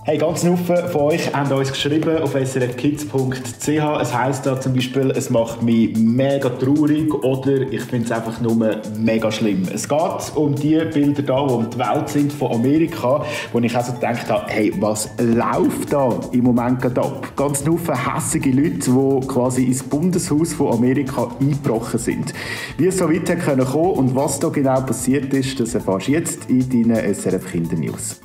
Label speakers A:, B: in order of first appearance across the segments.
A: Hey, ganz viele von euch haben uns geschrieben auf srfkids.ch. Es heisst da zum Beispiel, es macht mich mega traurig oder ich finde es einfach nur mega schlimm. Es geht um die Bilder da, die um die Welt sind von Amerika, wo ich also gedacht habe, hey, was läuft da im Moment gerade ab? Ganz viele hässige Leute, die quasi ins Bundeshaus von Amerika eingebrochen sind. Wie es so weit kommen konnte und was da genau passiert ist, das erfährst du jetzt in deinen SRF Kindernews.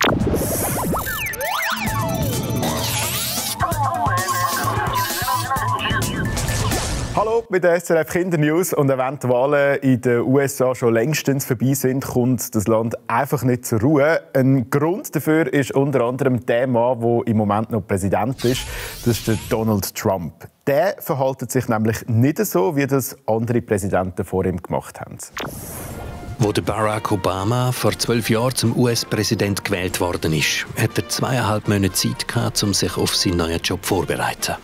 A: Hallo mit der SRF Kindernews. Und während die Wahlen in den USA schon längstens vorbei sind, kommt das Land einfach nicht zur Ruhe. Ein Grund dafür ist unter anderem der Mann, der im Moment noch Präsident ist. Das ist der Donald Trump. Der verhält sich nämlich nicht so, wie das andere Präsidenten vor ihm gemacht haben.
B: Wo der Barack Obama vor 12 Jahren zum US-Präsident gewählt worden ist, hat er 2,5 Monate Zeit gehabt, um sich auf seinen neuen Job vorzubereiten.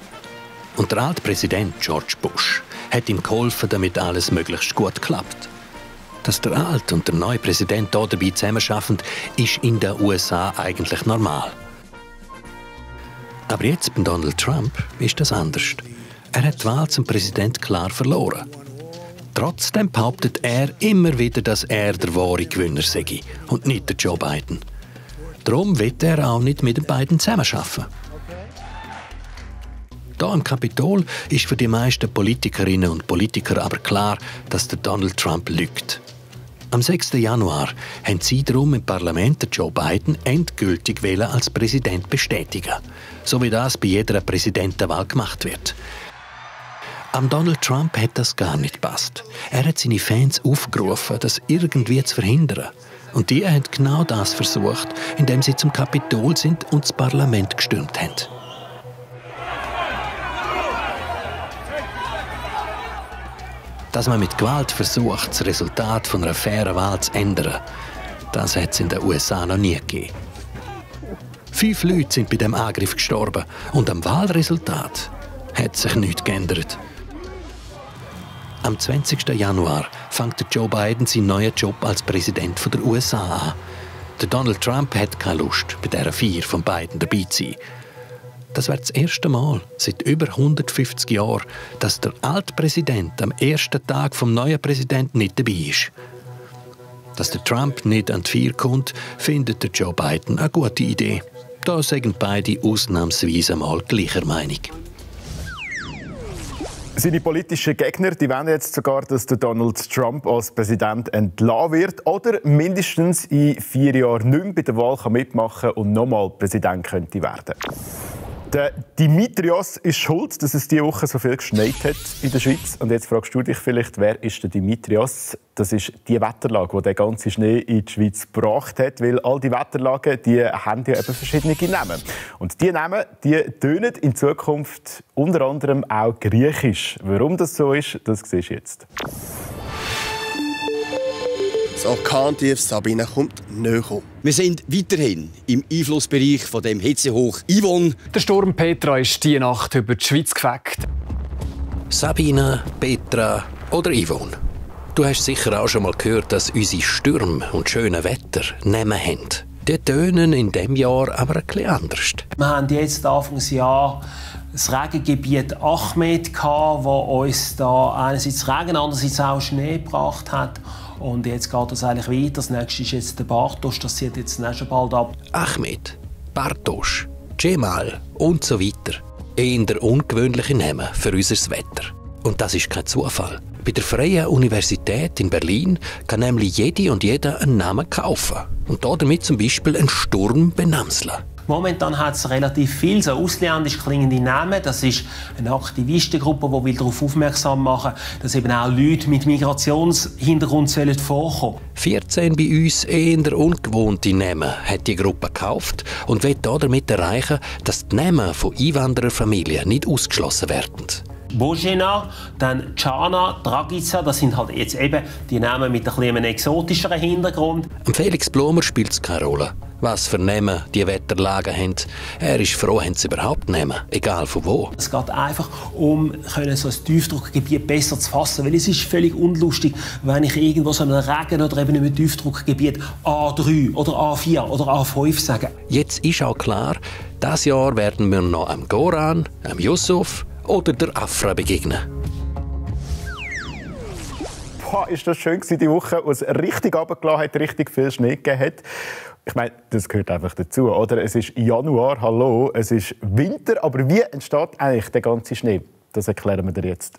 B: Und der alte Präsident George Bush hat ihm geholfen, damit alles möglichst gut klappt. Dass der alte und der neue Präsident hier dabei zusammenarbeiten, ist in den USA eigentlich normal. Aber jetzt bei Donald Trump ist das anders. Er hat die Wahl zum Präsident klar verloren. Trotzdem behauptet er immer wieder, dass er der wahre Gewinner sei und nicht der Joe Biden. Darum will er auch nicht mit den beiden zusammenarbeiten. Hier im Kapitol ist für die meisten Politikerinnen und Politiker aber klar, dass der Donald Trump lügt. Am 6. Januar haben sie darum im Parlament Joe Biden endgültig als Präsident bestätigen, so wie das bei jeder Präsidentenwahl gemacht wird. Am Donald Trump hat das gar nicht gepasst. Er hat seine Fans aufgerufen, das irgendwie zu verhindern. Und die haben genau das versucht, indem sie zum Kapitol sind und das Parlament gestürmt haben. Dass man mit Gewalt versucht, das Resultat von einer fairen Wahl zu ändern, das hat es in den USA noch nie gegeben. 5 Leute sind bei diesem Angriff gestorben und am Wahlresultat hat sich nichts geändert. Am 20. Januar fängt Joe Biden seinen neuen Job als Präsident der USA an. Der Donald Trump hat keine Lust, bei dieser Feier von Biden dabei zu sein. Das wäre das erste Mal seit über 150 Jahren, dass der alte Präsident am ersten Tag vom neuen Präsidenten nicht dabei ist. Dass der Trump nicht an die Feier kommt, findet der Joe Biden eine gute Idee. Da sind beide ausnahmsweise mal gleicher Meinung.
A: Seine politischen Gegner die wollen jetzt sogar, dass der Donald Trump als Präsident entlassen wird oder mindestens in 4 Jahren nicht mehr bei der Wahl mitmachen kann und nochmal Präsident könnte werden. Der Dimitrios ist schuld, dass es diese Woche so viel geschneit hat in der Schweiz. Und jetzt fragst du dich vielleicht, wer ist der Dimitrios? Das ist die Wetterlage, die den ganzen Schnee in die Schweiz gebracht hat. Weil all die Wetterlagen die haben ja eben verschiedene Namen. Und diese Namen die tönen in Zukunft unter anderem auch griechisch. Warum das so ist, das siehst du jetzt.
C: Das Orkantief Sabine kommt näher.
D: Wir sind weiterhin im Einflussbereich von dem Hitzehoch Yvonne.
E: Der Sturm Petra ist diese Nacht über die Schweiz gefegt.
B: Sabine, Petra oder Yvonne. Du hast sicher auch schon mal gehört, dass unsere Stürme und schöne Wetter Namen haben. Die tönen in diesem Jahr aber ein bisschen anders.
F: Wir haben jetzt Anfangsjahr das Regengebiet Achmed, das uns da einerseits Regen, andererseits auch Schnee gebracht hat. Und jetzt geht es eigentlich weiter. Das nächste ist jetzt der Bartosz, das zieht jetzt schon bald ab.
B: Ahmed, Bartosz, Cemal und so weiter. Eher ungewöhnliche Namen für unser Wetter. Und das ist kein Zufall. Bei der Freien Universität in Berlin kann nämlich jede und jeder einen Namen kaufen. Und damit zum Beispiel einen Sturm benamseln.
F: Momentan hat es relativ viele so ausländisch klingende Namen. Das ist eine Aktivistengruppe, die darauf aufmerksam machen will, dass eben auch Leute mit Migrationshintergrund vorkommen sollen.
B: 14 bei uns eher ungewohnte Namen hat die Gruppe gekauft und will damit erreichen, dass die Namen von Einwandererfamilien nicht ausgeschlossen werden.
F: Bojena, dann Cana, Dragica, das sind halt jetzt eben die Namen mit einem exotischeren Hintergrund.
B: Felix Blomer spielt es keine Rolle, was für Namen die Wetterlagen haben. Er ist froh, haben sie überhaupt Namen, egal von wo.
F: Es geht einfach um so ein Tiefdruckgebiet besser zu fassen, weil es ist völlig unlustig, wenn ich irgendwo so einem Regen oder eben einem Tiefdruckgebiet A3 oder A4 oder A5 sage.
B: Jetzt ist auch klar, dieses Jahr werden wir noch am Goran, am Yusuf oder der Afra begegnen.
A: Boah, ist das schön gewesen, die Woche, wo es richtig runtergelassen hat, richtig viel Schnee gegeben hat. Ich meine, das gehört einfach dazu, oder? Es ist Januar, hallo, es ist Winter, aber wie entsteht eigentlich der ganze Schnee? Das erklären wir dir jetzt.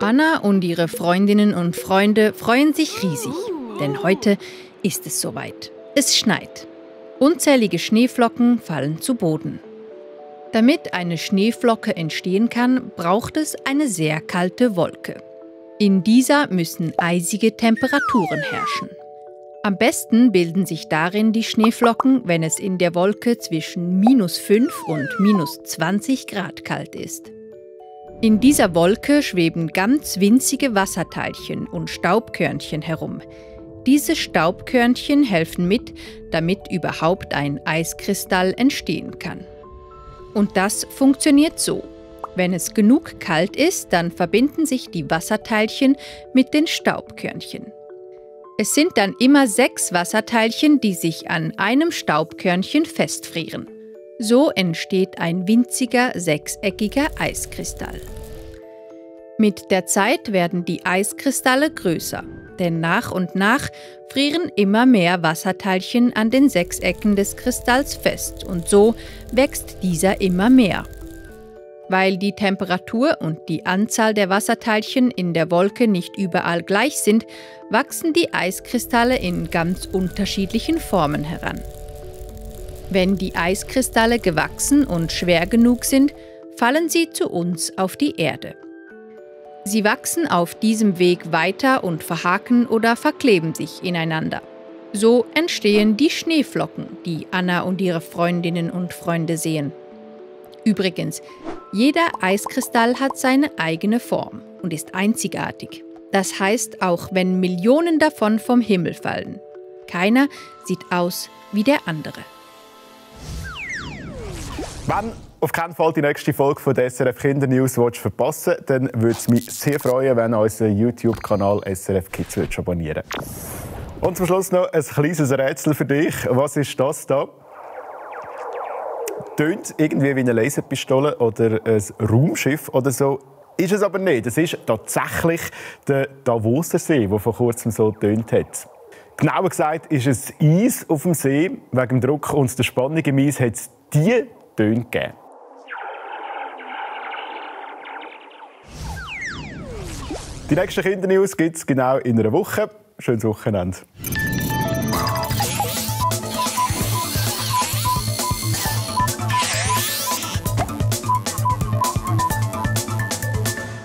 G: Anna und ihre Freundinnen und Freunde freuen sich riesig, denn heute ist es soweit. Es schneit. Unzählige Schneeflocken fallen zu Boden. Damit eine Schneeflocke entstehen kann, braucht es eine sehr kalte Wolke. In dieser müssen eisige Temperaturen herrschen. Am besten bilden sich darin die Schneeflocken, wenn es in der Wolke zwischen -5 und -20 Grad kalt ist. In dieser Wolke schweben ganz winzige Wasserteilchen und Staubkörnchen herum. Diese Staubkörnchen helfen mit, damit überhaupt ein Eiskristall entstehen kann. Und das funktioniert so. Wenn es genug kalt ist, dann verbinden sich die Wasserteilchen mit den Staubkörnchen. Es sind dann immer 6 Wasserteilchen, die sich an einem Staubkörnchen festfrieren. So entsteht ein winziger, sechseckiger Eiskristall. Mit der Zeit werden die Eiskristalle größer, denn nach und nach frieren immer mehr Wasserteilchen an den 6 Ecken des Kristalls fest und so wächst dieser immer mehr. Weil die Temperatur und die Anzahl der Wasserteilchen in der Wolke nicht überall gleich sind, wachsen die Eiskristalle in ganz unterschiedlichen Formen heran. Wenn die Eiskristalle gewachsen und schwer genug sind, fallen sie zu uns auf die Erde. Sie wachsen auf diesem Weg weiter und verhaken oder verkleben sich ineinander. So entstehen die Schneeflocken, die Anna und ihre Freundinnen und Freunde sehen. Übrigens, jeder Eiskristall hat seine eigene Form und ist einzigartig. Das heißt, auch wenn Millionen davon vom Himmel fallen, keiner sieht aus wie der andere.
A: Wenn auf keinen Fall die nächste Folge von der SRF Kindernews verpassen willst, dann würde es mich sehr freuen, wenn du unseren YouTube-Kanal SRF Kids abonnieren würdest. Und zum Schluss noch ein kleines Rätsel für dich. Was ist das da? Tönt irgendwie wie eine Laserpistole oder ein Raumschiff oder so. Ist es aber nicht. Es ist tatsächlich der Davoser See, der vor kurzem so getönt hat. Genauer gesagt ist es Eis auf dem See. Wegen dem Druck und der Spannung im Eis hat es diese Töne gegeben. Die nächsten Kindernews gibt es genau in einer Woche. Schönes Wochenende.